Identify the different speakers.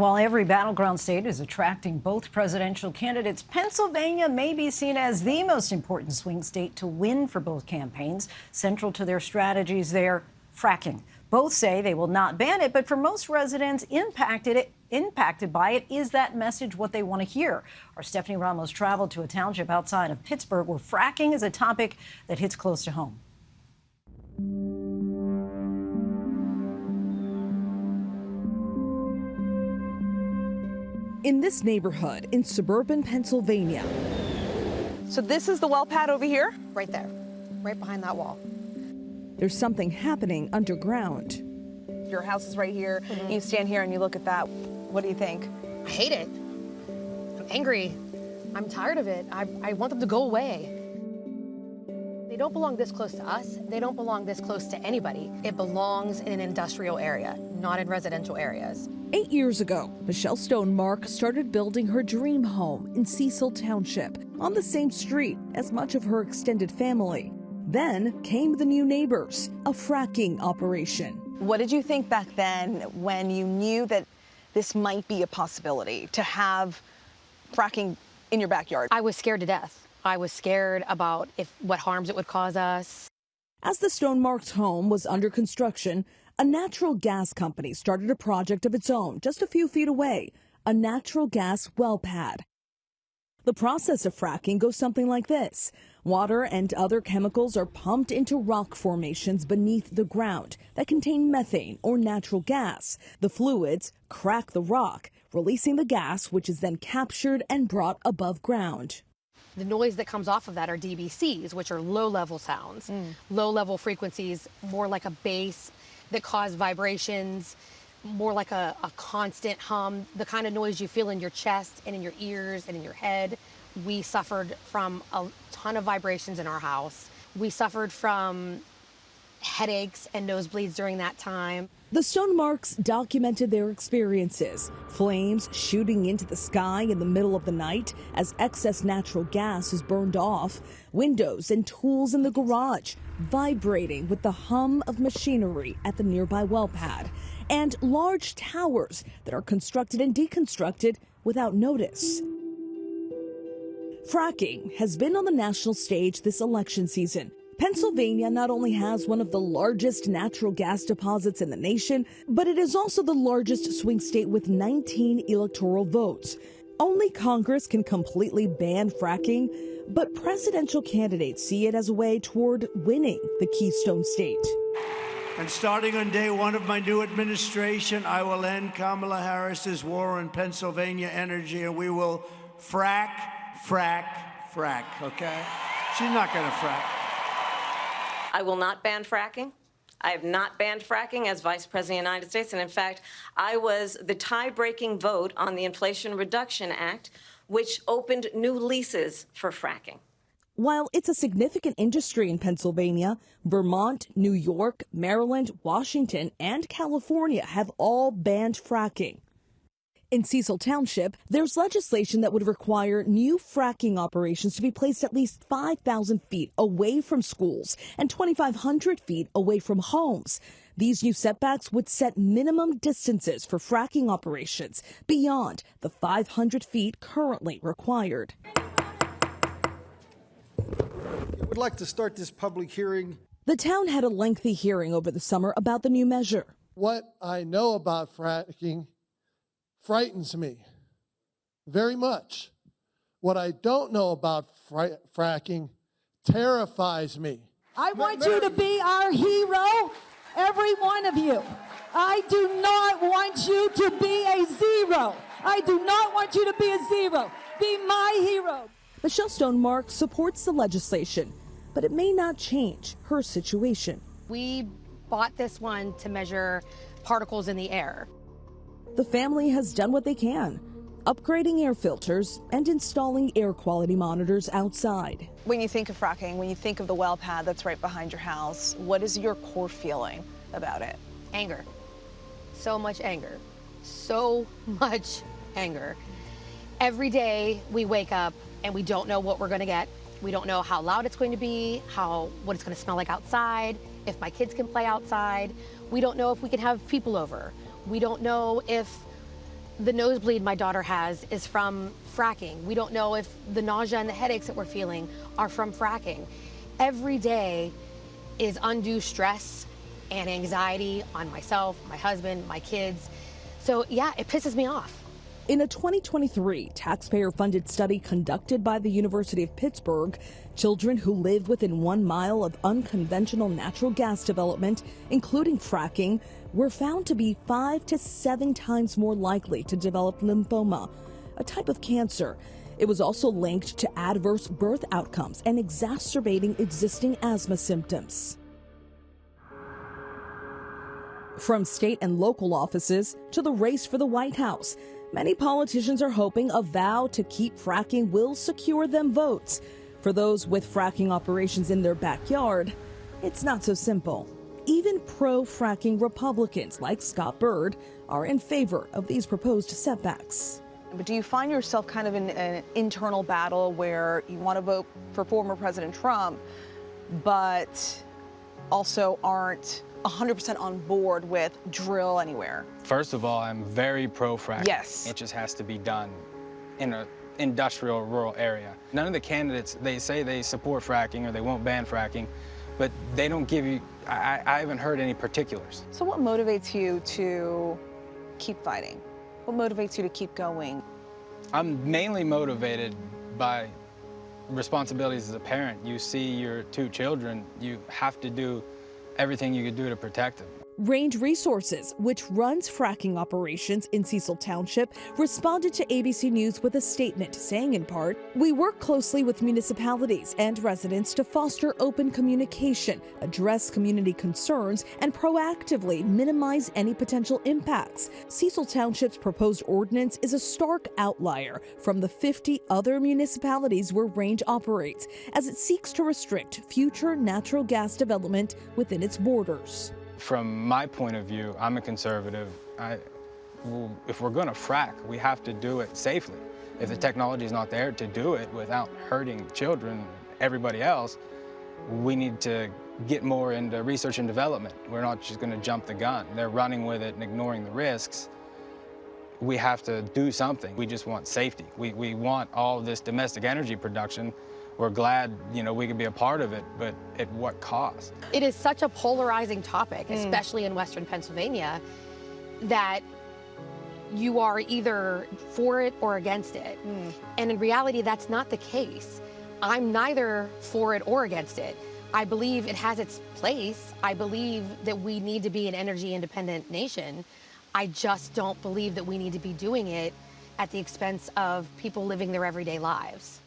Speaker 1: While every battleground state is attracting both presidential candidates, Pennsylvania may be seen as the most important swing state to win for both campaigns. Central to their strategies there, fracking. Both say they will not ban it, but for most residents impacted by it, is that message what they want to hear? Our Stephanie Ramos traveled to a township outside of Pittsburgh where fracking is a topic that hits close to home.
Speaker 2: In this neighborhood in suburban Pennsylvania.
Speaker 3: So this is the well pad over here?
Speaker 4: Right there, right behind that wall.
Speaker 2: There's something happening underground.
Speaker 3: Your house is right here. You stand here and you look at that. What do you think?
Speaker 4: I hate it. I'm angry. I'm tired of it. I want them to go away. They don't belong this close to us. They don't belong this close to anybody. It belongs in an industrial area, not in residential areas.
Speaker 2: 8 years ago, Michelle Stonemark started building her dream home in Cecil Township on the same street as much of her extended family. Then came the new neighbors, a fracking operation.
Speaker 3: What did you think back then when you knew that this might be a possibility to have fracking in your backyard?
Speaker 4: I was scared to death. I was scared about what harms it would cause us.
Speaker 2: As the Stonemark's home was under construction, a natural gas company started a project of its own just a few feet away, a natural gas well pad. The process of fracking goes something like this. Water and other chemicals are pumped into rock formations beneath the ground that contain methane or natural gas. The fluids crack the rock, releasing the gas, which is then captured and brought above ground.
Speaker 4: The noise that comes off of that are DBCs, which are low-level sounds, low-level frequencies, more like a bass that cause vibrations, more like a constant hum, the kind of noise you feel in your chest and in your ears and in your head. We suffered from a ton of vibrations in our house. We suffered from headaches and nosebleeds during that time.
Speaker 2: The Stonemarks documented their experiences, flames shooting into the sky in the middle of the night as excess natural gas is burned off, windows and tools in the garage vibrating with the hum of machinery at the nearby well pad, and large towers that are constructed and deconstructed without notice. Fracking has been on the national stage this election season. Pennsylvania not only has one of the largest natural gas deposits in the nation, but it is also the largest swing state with 19 electoral votes. Only Congress can completely ban fracking, but presidential candidates see it as a way toward winning the Keystone State.
Speaker 5: And starting on day one of my new administration, I will end Kamala Harris's war on Pennsylvania energy, and we will frack, okay? She's not gonna frack.
Speaker 6: I will not ban fracking. I have not banned fracking as Vice President of the United States. And in fact, I was the tie-breaking vote on the Inflation Reduction Act, which opened new leases for fracking.
Speaker 2: While it's a significant industry in Pennsylvania, Vermont, New York, Maryland, Washington, and California have all banned fracking. In Cecil Township, there's legislation that would require new fracking operations to be placed at least 5,000 feet away from schools and 2,500 feet away from homes. These new setbacks would set minimum distances for fracking operations beyond the 500 feet currently required.
Speaker 7: I would like to start this public hearing.
Speaker 2: The town had a lengthy hearing over the summer about the new measure.
Speaker 7: What I know about fracking frightens me very much. What I don't know about fracking terrifies me.
Speaker 8: I want you to be our hero, every one of you. I do not want you to be a zero. I do not want you to be a zero. Be my hero.
Speaker 2: Michelle Stonemark supports the legislation, but it may not change her situation.
Speaker 4: We bought this one to measure particles in the air.
Speaker 2: The family has done what they can, upgrading air filters and installing air quality monitors outside.
Speaker 3: When you think of fracking, when you think of the well pad that's right behind your house, what is your core feeling about it?
Speaker 4: Anger. So much anger. So much anger. Every day we wake up and we don't know what we're going to get. We don't know how loud it's going to be, what it's going to smell like outside, if my kids can play outside. We don't know if we can have people over. We don't know if The nosebleed my daughter has is from fracking. We don't know if the nausea and the headaches that we're feeling are from fracking. Every day is undue stress and anxiety on myself, my husband, my kids. So yeah, it pisses me off.
Speaker 2: In a 2023 taxpayer-funded study conducted by the University of Pittsburgh, children who live within 1 mile of unconventional natural gas development, including fracking, were found to be 5 to 7 times more likely to develop lymphoma, a type of cancer. It was also linked to adverse birth outcomes and exacerbating existing asthma symptoms. From state and local offices to the race for the White House, many politicians are hoping a vow to keep fracking will secure them votes. For those with fracking operations in their backyard, it's not so simple. Even pro-fracking Republicans like Scott Byrd are in favor of these proposed setbacks.
Speaker 3: But do you find yourself kind of in an internal battle where you want to vote for former President Trump, but also aren't 100% on board with drill anywhere?
Speaker 9: First of all, I'm very pro-fracking.
Speaker 3: Yes.
Speaker 9: It just has to be done in an industrial, rural area. None of the candidates, they say they support fracking or they won't ban fracking, but they don't give you, I haven't heard any particulars.
Speaker 3: So what motivates you to keep fighting? What motivates you to keep going?
Speaker 9: I'm mainly motivated by responsibilities as a parent. You see your 2 children, you have to do everything you could do to protect them.
Speaker 2: Range Resources, which runs fracking operations in Cecil Township, responded to ABC News with a statement saying in part, "We work closely with municipalities and residents to foster open communication, address community concerns, and proactively minimize any potential impacts." Cecil Township's proposed ordinance is a stark outlier from the 50 other municipalities where Range operates, as it seeks to restrict future natural gas development within its borders.
Speaker 9: From my point of view, I'm a conservative. If we're going to frack, we have to do it safely. If the technology is not there to do it without hurting children, everybody else, we need to get more into research and development. We're not just going to jump the gun. They're running with it and ignoring the risks. We have to do something. We just want safety. We want all this domestic energy production. We're glad, we could be a part of it, but at what cost?
Speaker 4: It is such a polarizing topic, especially in Western Pennsylvania, that you are either for it or against it. And in reality, that's not the case. I'm neither for it or against it. I believe it has its place. I believe that we need to be an energy independent nation. I just don't believe that we need to be doing it at the expense of people living their everyday lives.